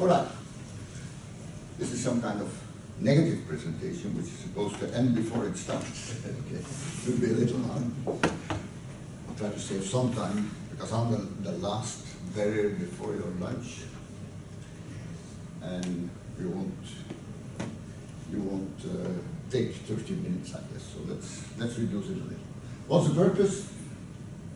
All right. This is some kind of negative presentation, which is supposed to end before it starts. Okay. It will be a little hard. I'll try to save some time, because I'm the last barrier before your lunch. And you won't take 30 minutes, I guess. So let's reduce it a little. What's the purpose?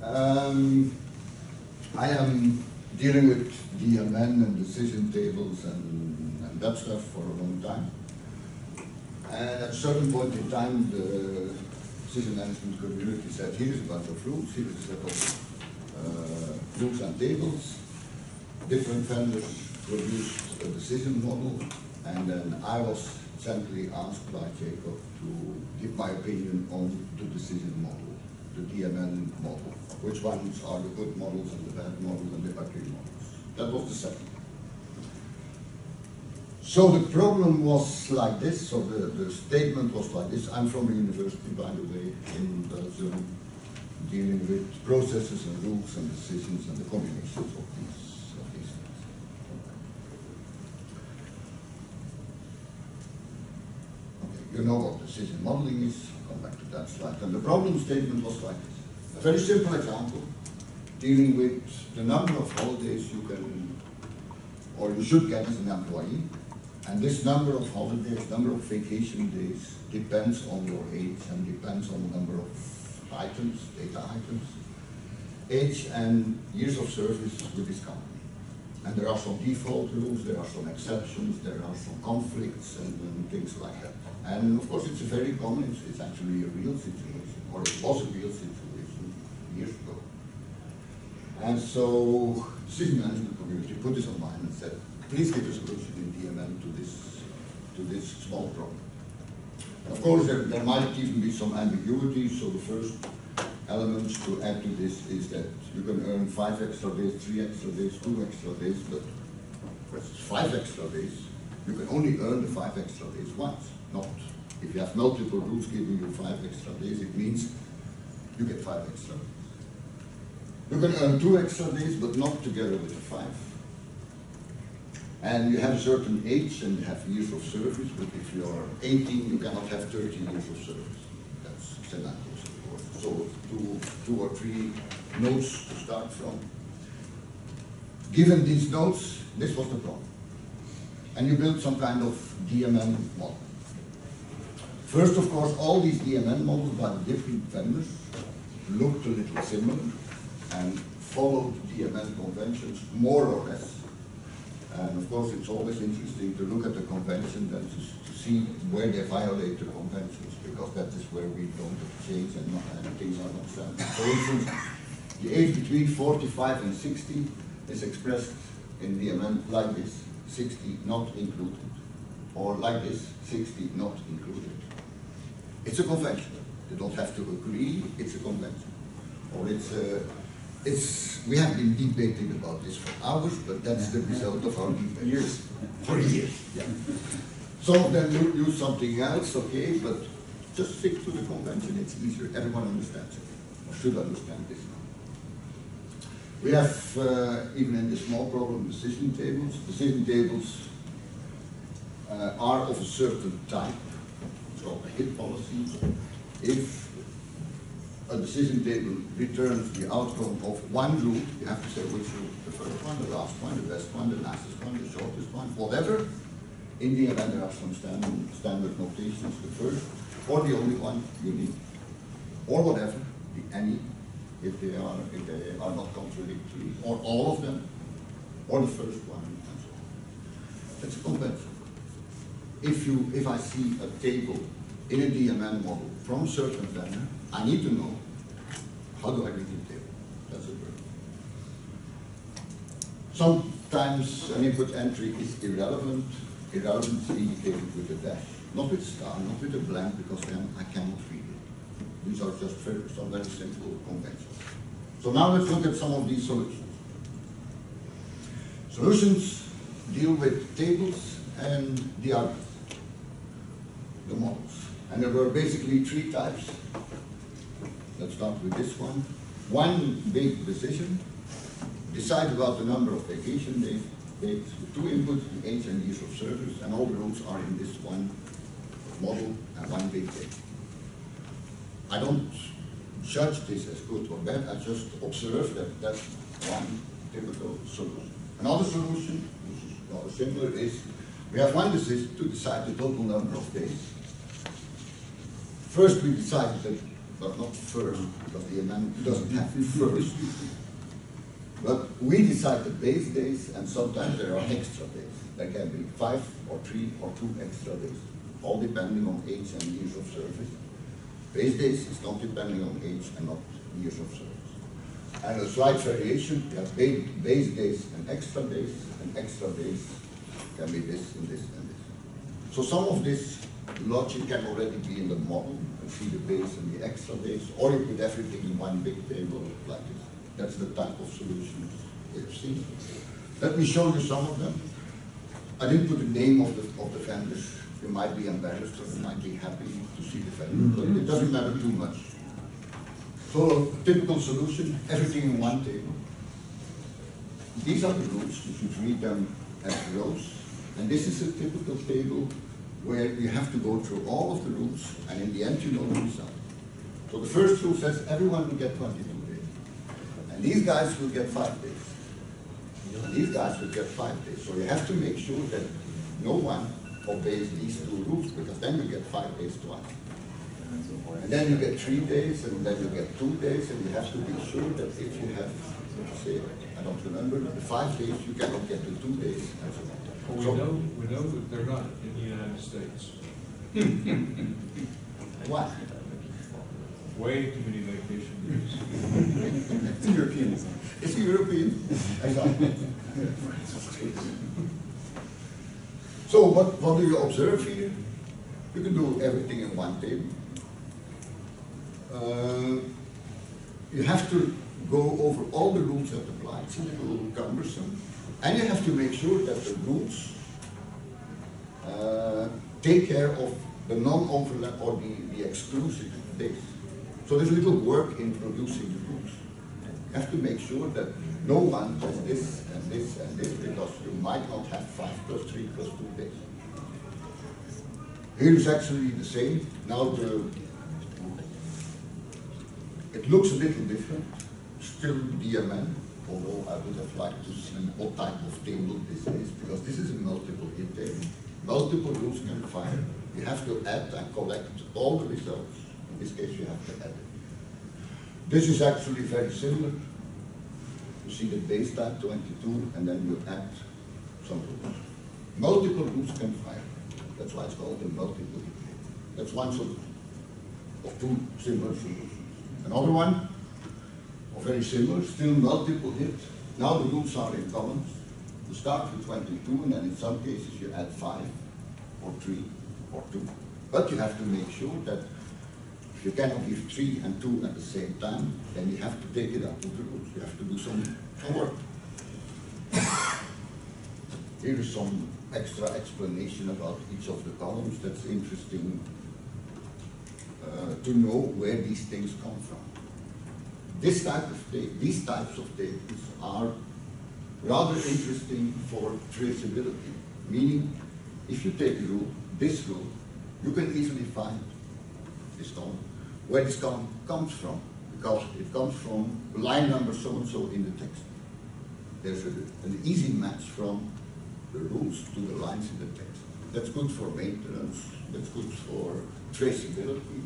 I am dealing with DMN and decision tables and that stuff for a long time. And at a certain point in time, the decision management community said, here's a bunch of rules, here's a set of rules and tables. Different vendors produced a decision model, and then I was gently asked by Jacob to give my opinion on the decision model, the DMN model. Which ones are the good models and the bad models and the ugly models. That was the second. So the problem was like this, so the statement was like this. I'm from a university, by the way, in Belgium, dealing with processes and rules and decisions and the combinations of these things. Okay, you know what decision modeling is. I'll come back to that slide. And the problem statement was like this. A very simple example, dealing with the number of holidays you can, or you should get as an employee. And this number of holidays, number of vacation days, depends on your age and depends on the number of items, data items, age and years of service with this company. And there are some default rules, there are some exceptions, there are some conflicts and things like that. And of course it's a very common, it's actually a real situation, or it was a real situation years ago. And so the decision management community put this on mind and said, please give a solution in DMN to this small problem. Of course, there might even be some ambiguity, so the first elements to add to this is that you can earn 5 extra days, 3 extra days, 2 extra days, but for 5 extra days, you can only earn the 5 extra days once. Not if you have multiple rules giving you 5 extra days, it means you get 5 extra days. You can earn 2 extra days, but not together with the 5. And you have a certain age and you have years of service, but if you are 18, you cannot have 30 years of service. That's semantics, of course. So 2 or 3 nodes to start from. Given these nodes, this was the problem. And you build some kind of DMN model. First, of course, all these DMN models by the different vendors looked a little similar and followed DMN conventions more or less. And of course, it's always interesting to look at the convention and to see where they violate the conventions, because that is where we don't exchange and things are not standard. For instance, the age between 45 and 60 is expressed in DMN like this, 60 not included, or like this, 60 not included. It's a convention. You don't have to agree, it's a convention. Or we have been debating about this for hours, but that's the result of our debate. Years. For years, yeah. Some of them use something else, okay, but just stick to the convention, it's easier. Everyone understands it, or should understand this now. We have, even in the small problem, decision tables. Decision tables are of a certain type. It's called a hit policy. If a decision table returns the outcome of one rule, you have to say which rule, the first one, the last one, the best one, the nicest one, the shortest one, whatever. In the event there are some standard notations, the first, or the only one you need, or whatever, the any, if they are not contradictory, or all of them, or the first one, and so on. That's a convention. If I see a table in a DMN model from a certain vendor, I need to know, how do I read the table? That's a verb. Sometimes an input entry is irrelevant. Irrelevant is indicated with a dash, not with star, not with a blank, because then I cannot read it. These are just some very simple conventions. So now let's look at some of these solutions. Solutions deal with tables and the arguments, the models. And there were basically 3 types. Let's start with this one. One big decision, decide about the number of vacation days, dates with 2 inputs, the age and years of service, and all the rules are in this one model and one big date. I don't judge this as good or bad, I just observe that that's one typical solution. Another solution, which is rather similar, is we have one decision to decide the total number of days. First we decided that, but not first, because the DMN doesn't have first. But we decide the base days, and sometimes there are extra days. There can be 5 or 3 or 2 extra days, all depending on age and years of service. Base days is not depending on age and not years of service. And a slight variation, you have base days and extra days can be this and this and this. So some of this logic can already be in the model, and see the base and the extra days, or you put everything in one big table like this. That's the type of solutions we have seen. Let me show you some of them. I didn't put the name of the vendors. You might be embarrassed or you might be happy to see the vendor, but it doesn't matter too much. So a typical solution, everything in one table. These are the rules, you should read them as rows. And this is a typical table where you have to go through all of the rules, and in the end you know the result. So the first rule says everyone will get 22 days. And these guys will get 5 days. And these guys will get 5 days. So you have to make sure that no one obeys these 2 rules, because then you get 5 days twice. And then you get 3 days, and then you get 2 days, and you have to be sure that if you have, say, I don't remember, the 5 days, you cannot get to 2 days, and so on. Well, we know that they're not in the United States. Why? Way too many vacation days. It's European. It's European. So what do you observe here? You can do everything in one table. You have to go over all the rules that apply. It's a little cumbersome. And you have to make sure that the rules take care of the non-overlap or the exclusive days. So there's a little work in producing the rules. You have to make sure that no one does this and this and this, because you might not have 5 plus 3 plus 2 days. Here is actually the same. Now it looks a little different. Still DMN, although I would have liked to see what type of table this is, because this is a multiple hit table. Multiple rules can fire. You have to add and collect all the results. In this case, you have to add it. This is actually very similar. You see the base type 22, and then you add some rules. Multiple rules can fire. That's why it's called a multiple hit table. That's one solution of 2 similar solutions. Another one, very similar, still multiple hit. Now the rules are in columns. You start with 22, and then in some cases you add 5 or 3 or 2. But you have to make sure that if you cannot give 3 and 2 at the same time, then you have to take it up to the rules. You have to do some work. Here is some extra explanation about each of the columns. That's interesting to know where these things come from. These types of tables are rather interesting for traceability, meaning if you take this rule, you can easily find this column, where this column comes from, because it comes from line number so-and-so in the text. There's an easy match from the rules to the lines in the text. That's good for maintenance, that's good for traceability.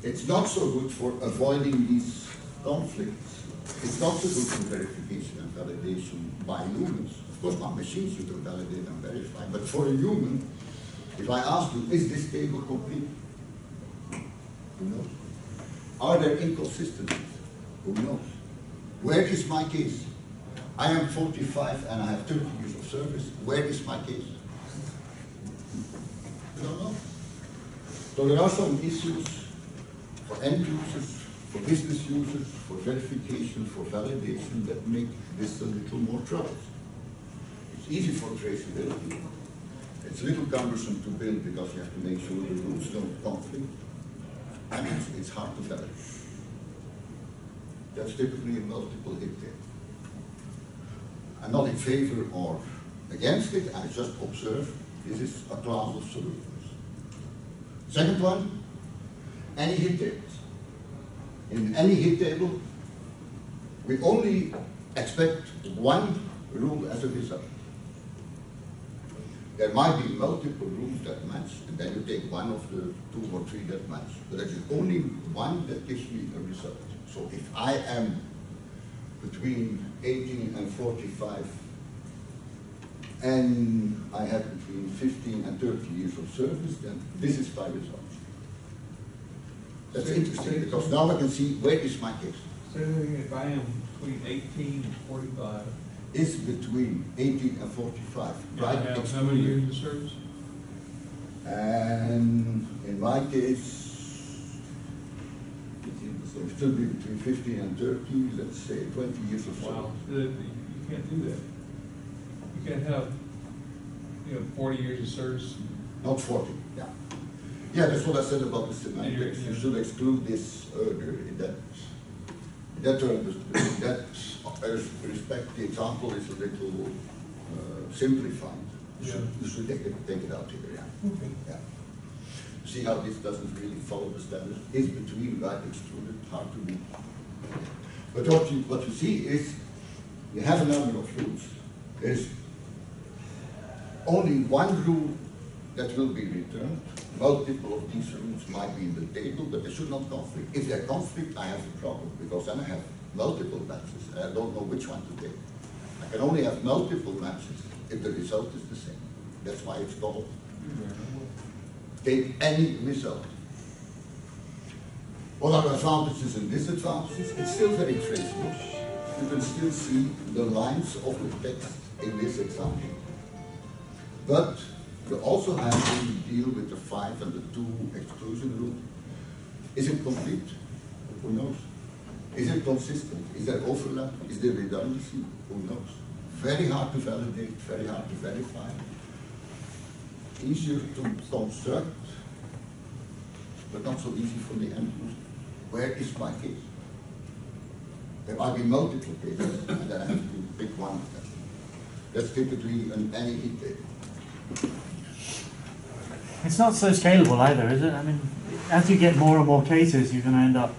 It's not so good for avoiding these conflicts. It's not so good for verification and validation by humans. Of course, by machines you can validate and verify, but for a human, if I ask you, is this table complete? Who knows? Are there inconsistencies? Who knows? Where is my case? I am 45 and I have 30 years of service. Where is my case? I don't know. So there are some issues for end users, for business users, for verification, for validation that make this a little more troublesome. It's easy for traceability. It's a little cumbersome to build because you have to make sure the rules don't conflict. And it's hard to validate. That's typically a multiple hit table. I'm not in favor or against it, I just observe this is a class of solutions. Second one, any hit tables. In any hit table, we only expect one rule as a result. There might be multiple rules that match, and then you take one of the 2 or 3 that match. But there is only one that gives me a result. So if I am between 18 and 45, and I have between 15 and 30 years of service, then this is my result. That's interesting, because now I can see where is my case. Say that again, if I am between 18 and 45. Is between 18 and 45. Right? I have how many years of service? And in my case, it will still be between 15 and 30, let's say 20 years of service. Wow, you can't do that. You can't have, 40 years of service. Not 40, yeah. Yeah, that's what I said about the semantics. You should exclude this earlier in that respect. The example is a little simplified. You should take it out here, yeah. Okay. Yeah. See how this doesn't really follow the standard? Is between, right, excluded, hard to read. But what you see is, you have a number of rules. There's only one rule that will be returned. Multiple of these rules might be in the table, but they should not conflict. If they conflict, I have a problem, because then I have multiple matches, and I don't know which one to take. I can only have multiple matches if the result is the same. That's why it's called take any result. What are the advantages and disadvantages? It's still very traceable. You can still see the lines of the text in this example. But you also have to deal with the 5 and the 2 exclusion rule. Is it complete? Who knows? Is it consistent? Is there overlap? Is there redundancy? Who knows? Very hard to validate, very hard to verify. Easier to construct, but not so easy for the end user. Where is my case? There might be multiple cases, and then I have to pick one of them. That's typically an any hit table. It's not so scalable either, is it? I mean, as you get more and more cases, you're going to end up,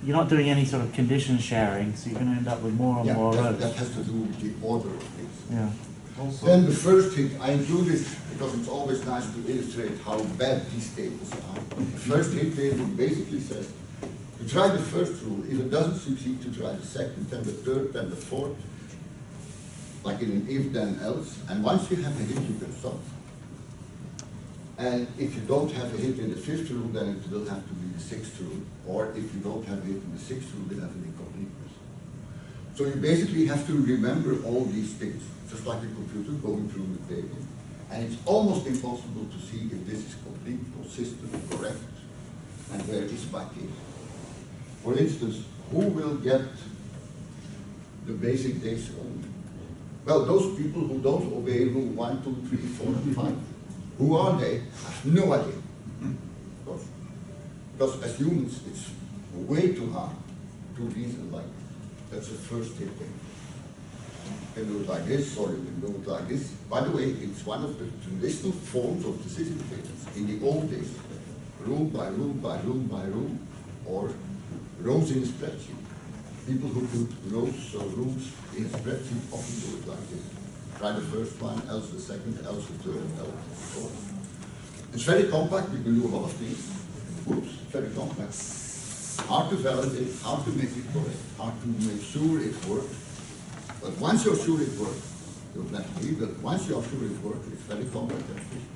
you're not doing any sort of condition sharing, so you're going to end up with more and more rows. That has to do with the order of things. Yeah. Also, then the first hit, I include it because it's always nice to illustrate how bad these tables are. The first hit table basically says, you try the first rule. If it doesn't succeed, to try the second, then the third, then the fourth, like in an if, then else. And once you have a hit, you can stop. And if you don't have a hit in the 5th rule, then it will have to be the 6th rule. Or if you don't have a hit in the 6th rule, you have an incompleteness. So you basically have to remember all these things, just like a computer going through the table. And it's almost impossible to see if this is complete, consistent, correct, and where is my case. For instance, who will get the basic days only? Well, those people who don't obey rule 1, 2, 3, 4, and 5. Who are they? I have no idea. Because as humans, it's way too hard to reason like this. That's the first tip. You can do it like this, or you can do it like this. By the way, it's one of the traditional forms of decision tables. In the old days, rule by rule by rule by rule, or rows in a spreadsheet. People who put rows or rules in a spreadsheet often do it like this. Try the first one, else the second, else the third, else the fourth. It's very compact, you can do a lot of things. Oops, very compact. Hard to validate, hard to make it correct, hard to make sure it works. But once you're sure it works, you'll never be, but once you're sure it works, it's very compact and efficient.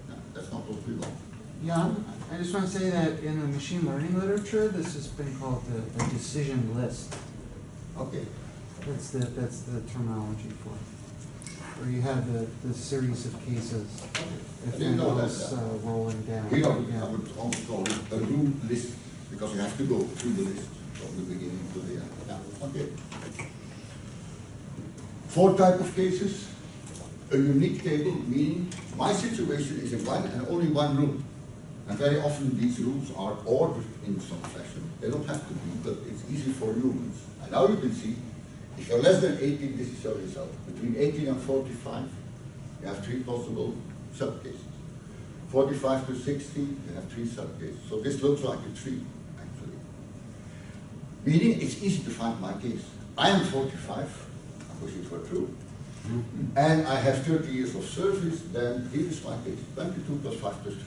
No, that's not what we want. Yeah, I just want to say that in the machine learning literature, this has been called the decision list. Okay. That's the terminology for it. Where you have the series of cases. I didn't know that. Rolling down. You know, I would also call it a rule list, because you have to go through the list from the beginning to the end. Yeah. Okay. 4 type of cases. A unique table, meaning my situation is in one and only one rule. And very often these rules are ordered in some fashion. They don't have to be, but it's easy for humans. And now you can see, If you're less than 18, this is your result. Between 18 and 45, you have 3 possible subcases. 45 to 60, you have 3 subcases. So this looks like a tree, actually. Meaning it's easy to find my case. I am 45, I wish it were true. And I have 30 years of service, then here is my case, 22 plus 5 plus 3.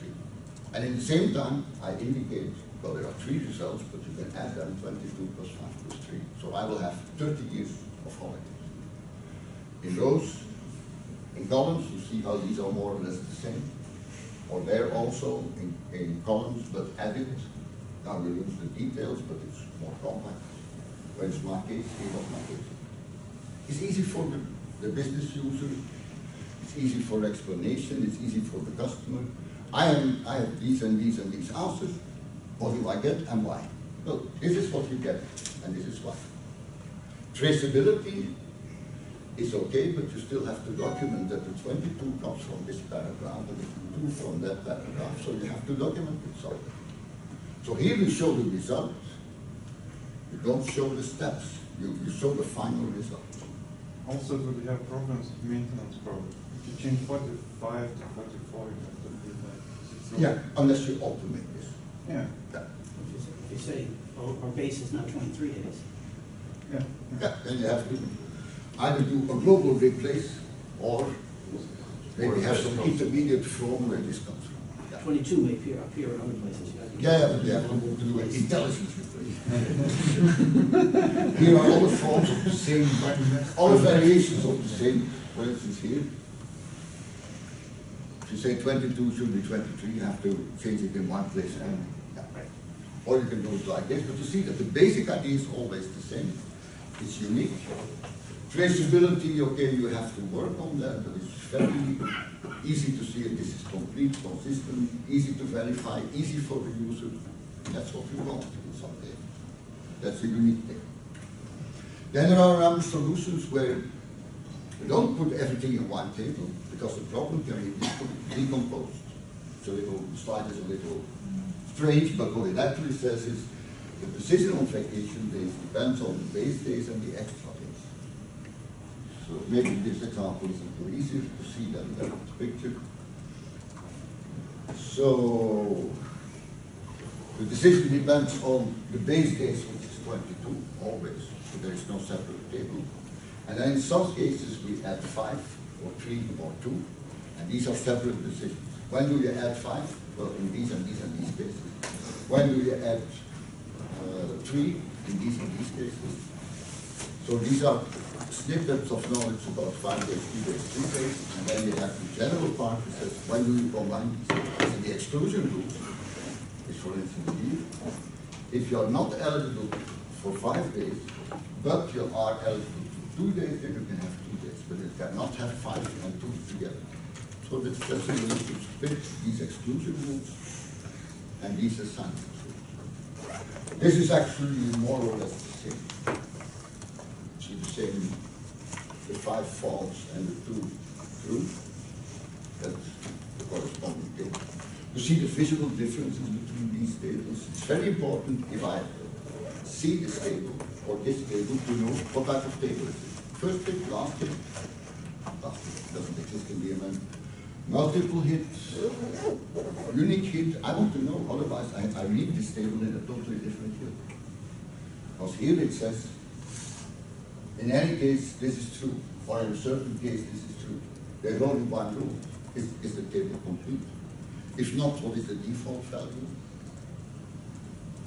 And in the same time, I indicate, well, there are 3 results, but you can add them 22 plus 5 plus 3. So I will have 30 years of holidays. In rows, in columns, you see how these are more or less the same. Or there also in columns, but added. Now we lose the details, but it's more compact. Where is my case? Here was my case. It's easy for the business user. It's easy for explanation. It's easy for the customer. I have these and these and these answers. What do I get and why? Well, this is what you get, and this is why. Traceability is okay, but you still have to document that the 22 comes from this paragraph and the 2 from that paragraph, so you have to document it somewhere. So here you show the result. You don't show the steps. You show the final result. Also, do we have problems, maintenance problems? If you change 45 to 44, you have to do that. Yeah, unless you automate this. Yeah. If you say, oh, our base is now 23 days. Yeah. Yeah, then you have to either do a global replace or maybe have some intermediate from where this comes from. Yeah. 22 may appear in other places. Yeah, but you have to do an intelligence replace. Here are all the forms of the same, all the variations of the same. For instance, here, if you say 22 should be 23, you have to change it in one place only. Yeah. Or you can do it like this, but you see that the basic idea is always the same. It's unique. Traceability, okay, you have to work on that, but it's very easy to see that this is complete, consistent, easy to verify, easy for the user. That's what we want in some data. That's a unique thing. Then there are solutions where you don't put everything in one table because the problem can be decomposed. So the slide is a little strange, but what it actually says is the decision on vacation days depends on the base days and the extra days. So maybe this example is a little easier to see than the picture. So the decision depends on the base days, which is 22, always. So there is no separate table. And then in some cases we add 5 or 3 or 2, and these are separate decisions. When do you add 5? Well, in these and these and these cases. When do you add 3? In these and these cases. So these are snippets of knowledge about 5 days, 2 days, 3 days, and then you have the general part that says when do you combine these things. And the exclusion rules is, for instance, here. If you are not eligible for 5 days, but you are eligible for 2 days, then you can have 2 days, but you cannot have 5 and 2 together. So that's just a way to split these exclusion rules and these assignment rules. This is actually more or less the same. See the same, the 5 false and the 2 true. That's the corresponding table. You see the visual differences between these tables. It's very important if I see this table or this table to know what type of table it is. First hit, last hit. Last hit doesn't exist in DMN. Multiple hits, unique hit, I want to know, otherwise I read this table in a totally different way. Because here it says, in any case, this is true, or in a certain case, this is true. There's only one rule. Is the table complete? If not, what is the default value?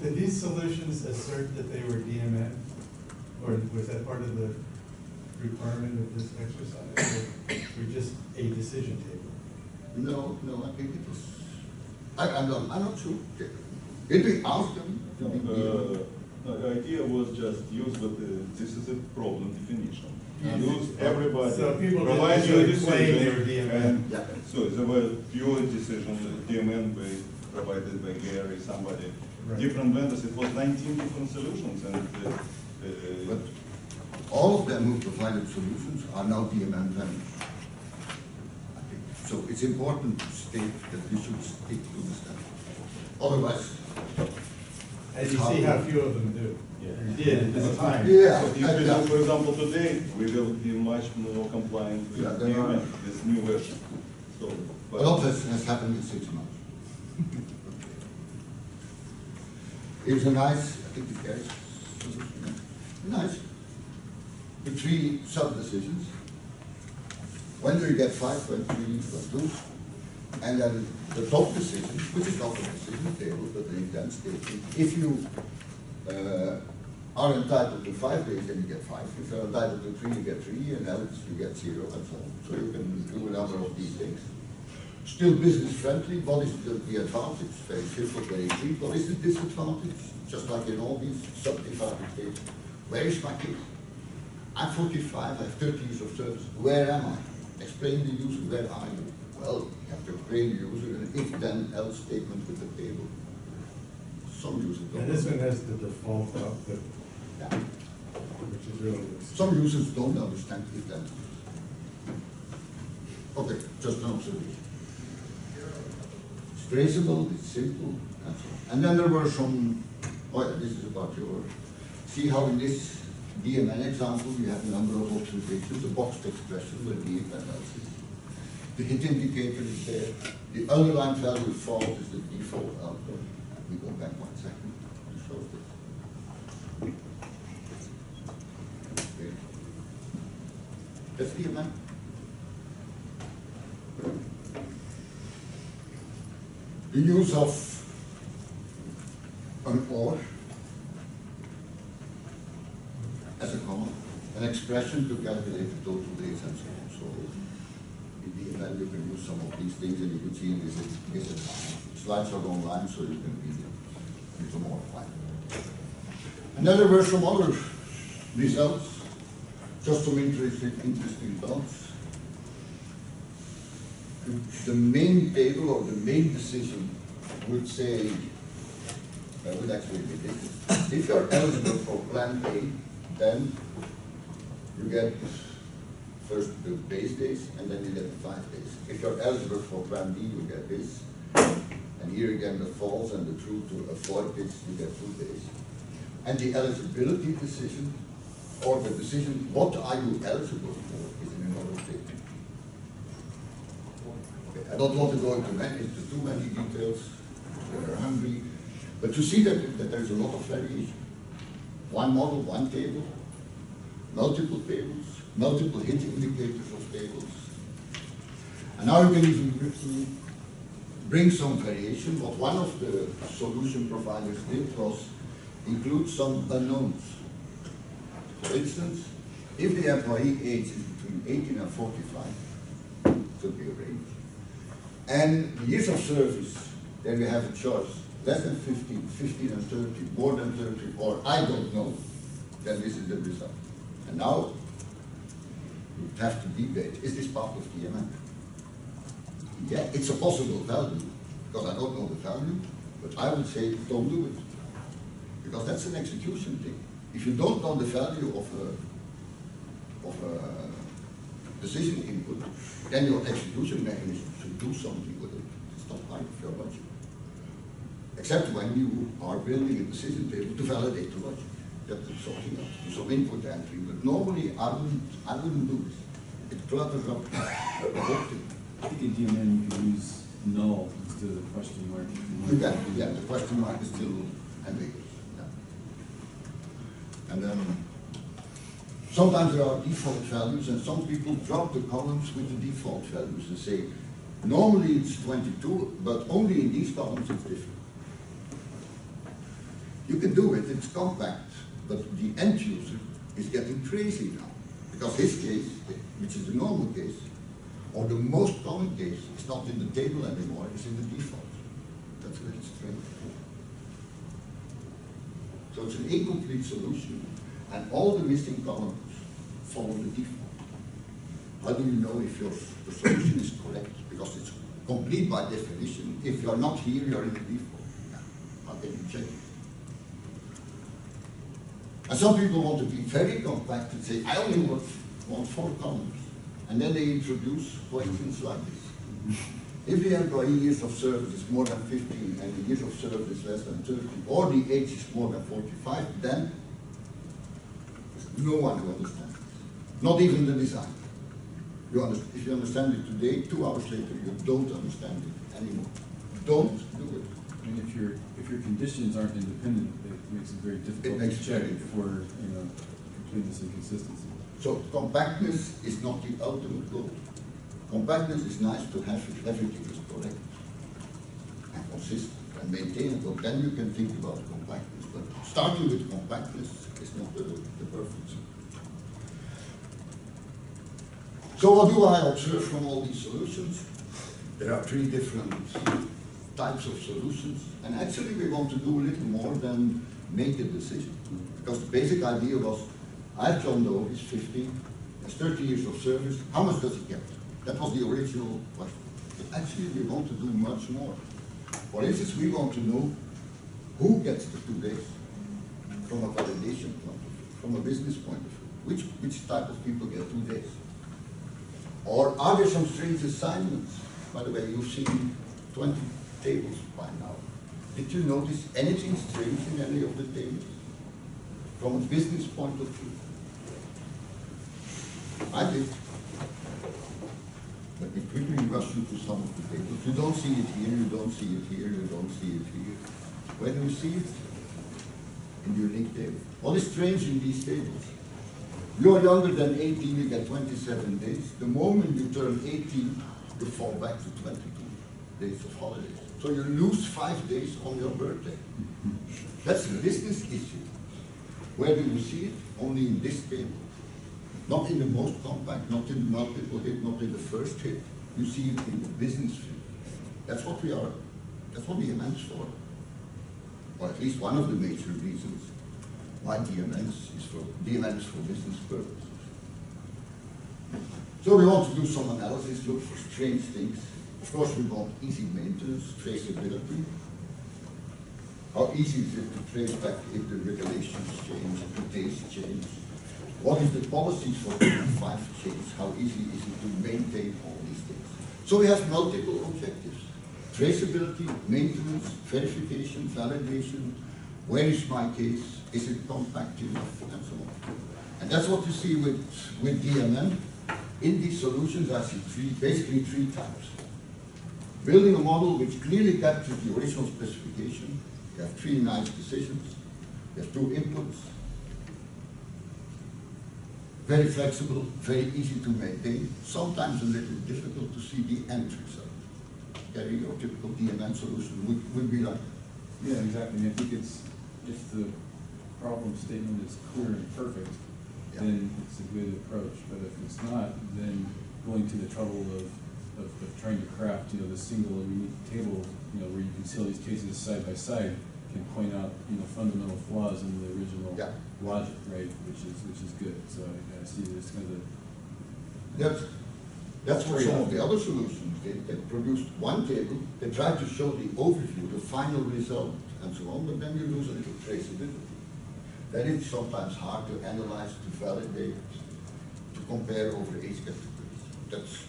Did these solutions assert that they were DMN? Or was that part of the requirement of this exercise? Or just a decision table? No, I think it is. I'm not sure. Did we ask them to be DMN? No, the idea was just use, but this is a problem definition. Use everybody. So people provide didn't you a necessarily claim they were decision, DMN. and Yeah. so there were pure decisions, DMN based, provided by Gary, somebody, Right. different vendors. It was 19 different solutions, and But all of them who provided solutions are now DMN vendors. I think. So it's important to state that we should stick to the standard. Otherwise, And you see how few of them do. You did at this time. Yeah. So if we do, for example, today, we will be much more compliant with Yeah, there are- DMN, this new version. So, A lot has happened in 6 months. It was a nice, I think the case, nice, with 3 sub-decisions. When do you get 5, when 3, when 2? And then the top decision, which is not a decision table, but an intent statement. If you are entitled to 5 days, then you get 5. If you're entitled to 3, you get 3, and else you get 0, and so on. So you can do a number of these things. Still business friendly. What is the advantage? Very simple, very clean. What is the disadvantage? Just like in all these subdivided cases. Where is my case? I'm 45, I have 30 years of service. Where am I? Explain the user, where are you? Well, you have to explain the user an if-then-else statement with the table. Some users don't. And this one has the default output, Yeah. which is really good. Some users don't understand if-then. Okay, just an observation. It's traceable, it's simple, and so on. And then there were some, oh yeah, this is about your, see how in this DMN example you have a number of observations, a boxed expression with the if-then-else. The hit indicator is there. The underlying value false is the default output. We go back 1 second to show this. Okay. That's DMN. The use of an OR as a comma, an expression to calculate the total days and so on. So in DMN you can use some of these things, and you can see in this slides are online, so you can read it a little more fine. And then there were some other results, just some interesting results. The main table or the main decision would say, would actually be this. If you're eligible for plan A, then you get first the base days and then you get the 5 days. If you're eligible for plan B, you get this. And here again the false and the true to avoid this, you get 2 days. And the eligibility decision, or the decision, what are you eligible for, is in another statement. I don't want to go into too many details, they're hungry, but you see that there's a lot of variation. One model, one table, multiple tables, multiple hit indicators of tables. And now you can even bring some variation. What one of the solution providers did was include some unknowns. For instance, if the employee age is between 18 and 45, could be a range. And years of service, then we have a choice, less than 15, 15 and 30, more than 30, or I don't know, then this is the result. And now, you have to debate, is this part of DMN? Yeah, it's a possible value, because I don't know the value, but I would say don't do it. Because that's an execution thing. If you don't know the value of a decision input, then your execution mechanism should do something with it. It's not part of your logic. Except when you are building a decision table to validate the logic. That's something else. Do some input entry. But normally I wouldn't do this. It clutters up the whole thing. I think in DMN you can use null instead of the question mark. You can, yeah, the question mark is still ambiguous. Yeah. And then sometimes there are default values, and some people drop the columns with the default values and say, normally it's 22, but only in these columns it's different. You can do it, it's compact, but the end user is getting crazy now. Because his case, which is the normal case, or the most common case, is not in the table anymore, it's in the default. That's very strange. So it's an incomplete solution, and all the missing columns follow the default. How do you know if the solution is correct? Because it's complete by definition. If you're not here, you're in the default. Yeah. How can you check it? And some people want to be very compact and say, I only want 4 columns. And then they introduce questions like this. If the employee years of service is more than 15 and the years of service is less than 30, or the age is more than 45, then no one will understand this. Not even the design. If you understand it today, 2 hours later, you don't understand it anymore. Don't do it. I mean, if your conditions aren't independent, it makes it very difficult makes to it check very for, completeness and consistency. So compactness is not the ultimate goal. Compactness is nice to have if everything is correct and consistent and maintainable. Then you can think about compactness. But starting with compactness is not the perfect solution. So what do I observe from all these solutions? There are 3 different types of solutions, and actually we want to do a little more than make a decision. Because the basic idea was, I have John Doe, he's 50, has 30 years of service, how much does he get? That was the original question. But actually we want to do much more. For instance, we want to know who gets the 2 days from a validation point of view, from a business point of view. Which type of people get 2 days? Or are there some strange assignments? By the way, you've seen 20 tables by now. Did you notice anything strange in any of the tables? From a business point of view? I did. Let me quickly rush you to some of the tables. You don't see it here, you don't see it here, you don't see it here. Where do you see it? In the unique table. What is strange in these tables? You are younger than 18, you get 27 days. The moment you turn 18, you fall back to 22 days of holidays. So you lose 5 days on your birthday. That's a business issue. Where do you see it? Only in this table. Not in the most compact, not in the multiple hit, not in the first hit. You see it in the business field. That's what we are, that's what DMN's for. Or at least one of the major reasons why DMN is for business purposes. So we want to do some analysis, look for strange things. Of course we want easy maintenance, traceability. How easy is it to trace back if the regulations change, if the days change? What is the policies for 5 change? How easy is it to maintain all these things? So we have multiple objectives. Traceability, maintenance, verification, validation. Where is my case? Is it compact enough? And so on. And that's what you see with DMN. In these solutions, I see basically three types. Building a model which clearly captures the original specification. You have 3 nice decisions. You have 2 inputs. Very flexible, very easy to maintain. Sometimes a little difficult to see the end result. Gary, your typical DMN solution would be like. Yeah, exactly. And I think if the problem statement is clear and perfect, then it's a good approach. But if it's not, then going to the trouble of trying to craft, the single and unique table, where you can see all these cases side by side, can point out, fundamental flaws in the original logic, right? Which is good. So I see this kind of. That's what some of the other solutions did. They produced one table, they tried to show the overview, the final result, and so on, but then you lose a little traceability. Then it's sometimes hard to analyze, to validate, to compare over age categories. That's,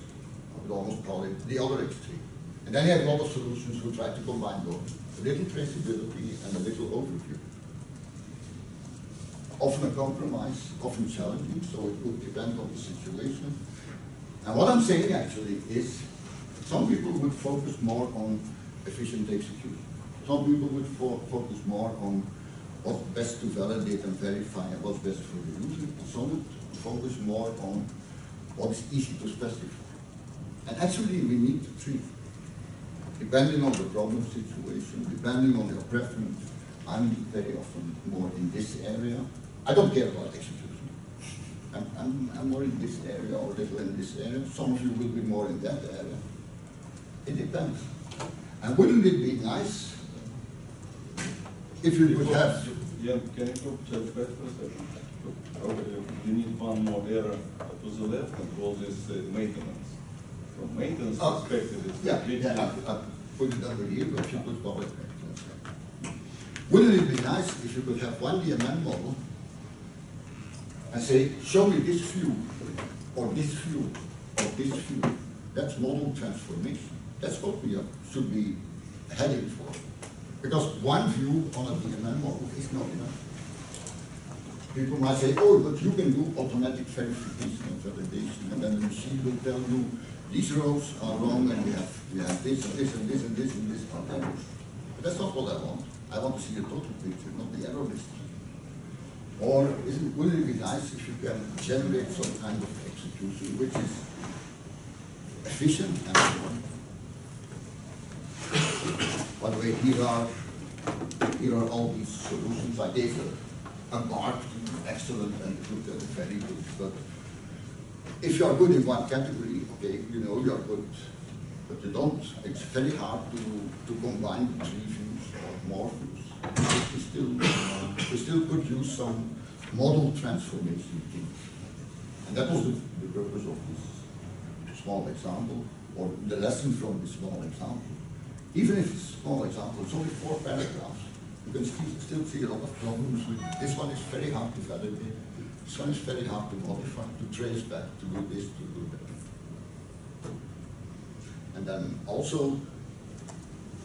I would almost call it the other extreme. And then you have a lot of solutions who try to combine both. A little traceability and a little overview. Often a compromise, often challenging, so it would depend on the situation. And what I'm saying actually is, some people would focus more on efficient execution. Some people would focus more on what's best to validate and verify and what's best for the user. And some would focus more on what is easy to specify. And actually we need the 3. Depending on the problem situation, depending on your preference, I'm very often more in this area. I don't care about execution. I'm more in this area or little in this area. Some of you will be more in that area. It depends. And wouldn't it be nice if you could have... Yeah, can you go to the back for a second? Okay, you need one more error to the left and call this maintenance. From maintenance perspective, it's I put it over here, but you could call it maintenance. Wouldn't it be nice if you could have one DMN model and say, show me this view, or this view, or this view. That's model transformation. That's what we should be heading for. Because one view on a DMN model is not enough. People might say, oh, but you can do automatic verification and validation, and then the machine will tell you these rows are wrong, and we have this and this and this and this and this are errors. But that's not what I want. I want to see a total picture, not the error list. Or would it be nice if you can generate some kind of execution which is efficient and so on. By the way, here are all these solutions. I gave a mark to excellent and good and very good. But if you are good in one category, okay, you know you are good. But you don't, it's very hard to combine 3 views or more views. We still could use some model transformation things. And that was the purpose of this small example, or the lesson from this small example. Even if it's a small example, it's only 4 paragraphs. You can still see a lot of problems with it. This one is very hard to validate. This one is very hard to modify, to trace back, to do this, to do that. And then also,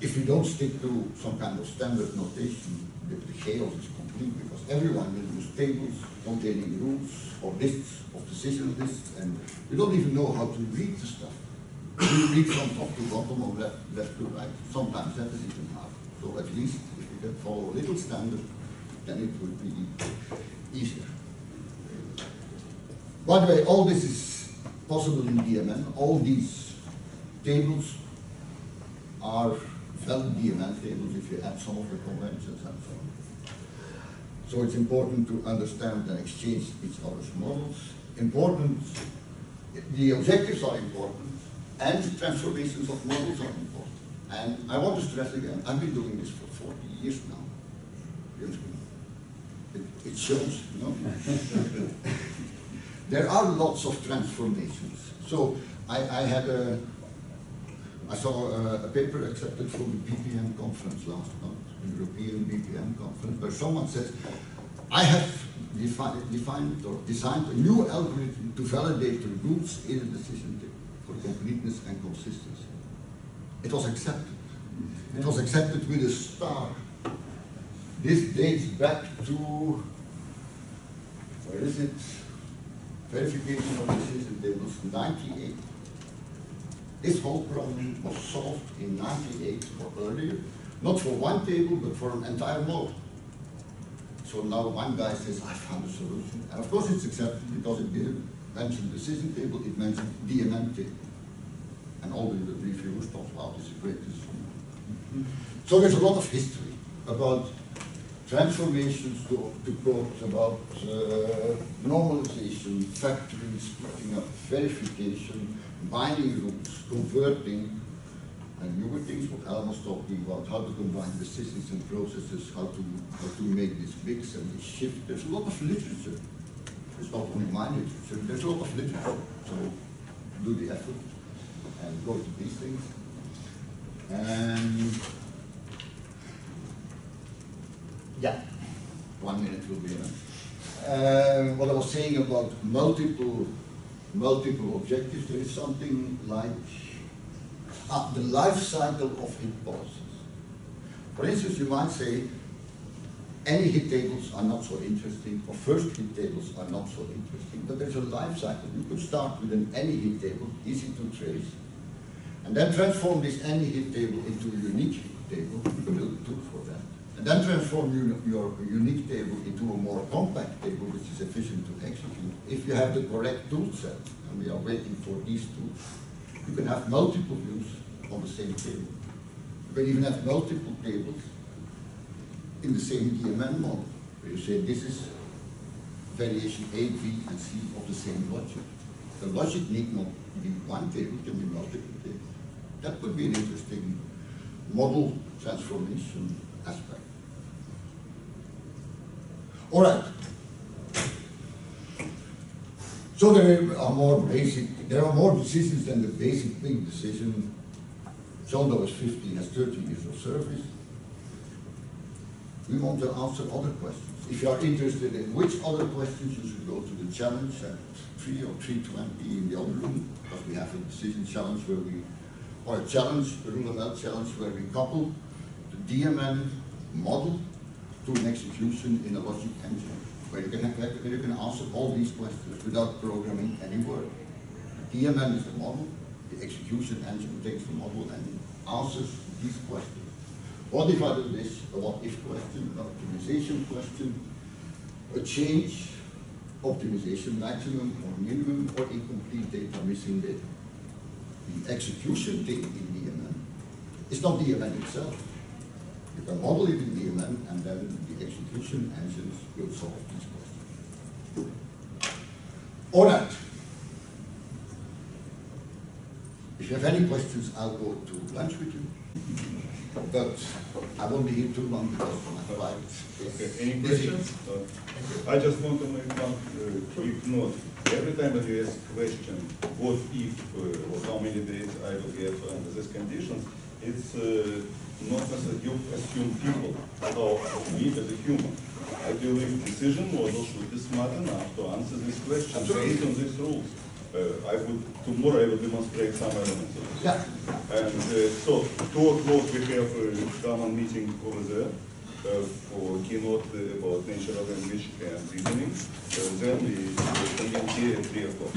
if you don't stick to some kind of standard notation, the chaos is complete, because everyone will use tables containing rules or lists of decision lists, and you don't even know how to read the stuff. You read from top to bottom or left to right. Sometimes that is even hard. So at least if you can follow a little standard, then it would be easier. By the way, all this is possible in DMN. All these tables are valid DMN tables if you add some of the conventions and so on. So it's important to understand and exchange each other's models. The objectives are important, and the transformations of models are important. And I want to stress again, I've been doing this for 40 years now. It shows, you know. There are lots of transformations. So I saw a paper accepted for the BPM conference last month, the European BPM conference, where someone says, I have defined or designed a new algorithm to validate the rules in a decision table for completeness and consistency. It was accepted. It was accepted with a star. This dates back to, where is it? Verification of decision tables, 98. This whole problem was solved in 98 or earlier, not for one table, but for an entire model. So now one guy says, I found a solution. And of course it's accepted because it didn't mention decision table, it mentioned DMN table. And all the reviewers thought, wow, this is a great decision. So there's a lot of history about transformations to quote about normalization, factoring, splitting up, verification, binding rules, converting, and newer things, what Alan was talking about, how to combine decisions and processes, how to make this mix and this shift. There's a lot of literature. It's not only my literature, there's a lot of literature. So do the effort and go to these things. And yeah, 1 minute will be enough. What I was saying about multiple objectives, there is something like the life cycle of hit policies. For instance, you might say any hit tables are not so interesting, or first hit tables are not so interesting, but there's a life cycle. You could start with an any hit table, easy to trace, and then transform this any hit table into a unique hit table. You can build a tool for that. And then transform your unique table into a more compact table, which is efficient to execute. If you have the correct tool set, and we are waiting for these tools, you can have multiple views on the same table. You can even have multiple tables in the same DMN model, where you say this is variation A, B, and C of the same logic. The logic need not be one table, it can be multiple tables. That could be an interesting model transformation aspect. All right. So there are more decisions than the basic big decision. John Doe is 50, has 30 years of service. We want to answer other questions. If you are interested in which other questions, you should go to the challenge at 3 or 3:20 in the other room, because we have a decision challenge where we or a challenge, a RuleML challenge, where we couple the DMN model to an execution in a logic engine, where you can answer all these questions without programming any word. The DMN is the model, the execution engine takes the model and answers these questions. What if I do this? A what-if question, an optimization question, a change, optimization maximum or minimum, or incomplete data, missing data. The execution thing in DMN is not DMN itself. You can model it in DMN, and then the execution engines will solve these questions. All right. If you have any questions, I'll go to lunch with you. But I won't be here too long because my flight is Okay, any busy. questions? I just want to make one quick note. Every time when you ask a question, what if or how many days I will get under these conditions, it's not necessarily you assume people, or me as a human. I believe decision model should be smart enough to answer this question based on these rules. Tomorrow I will demonstrate some elements of this. Yeah. And so, 2 o'clock we have a common meeting over there for keynote about natural language and reasoning. Then we convene here at 3 o'clock.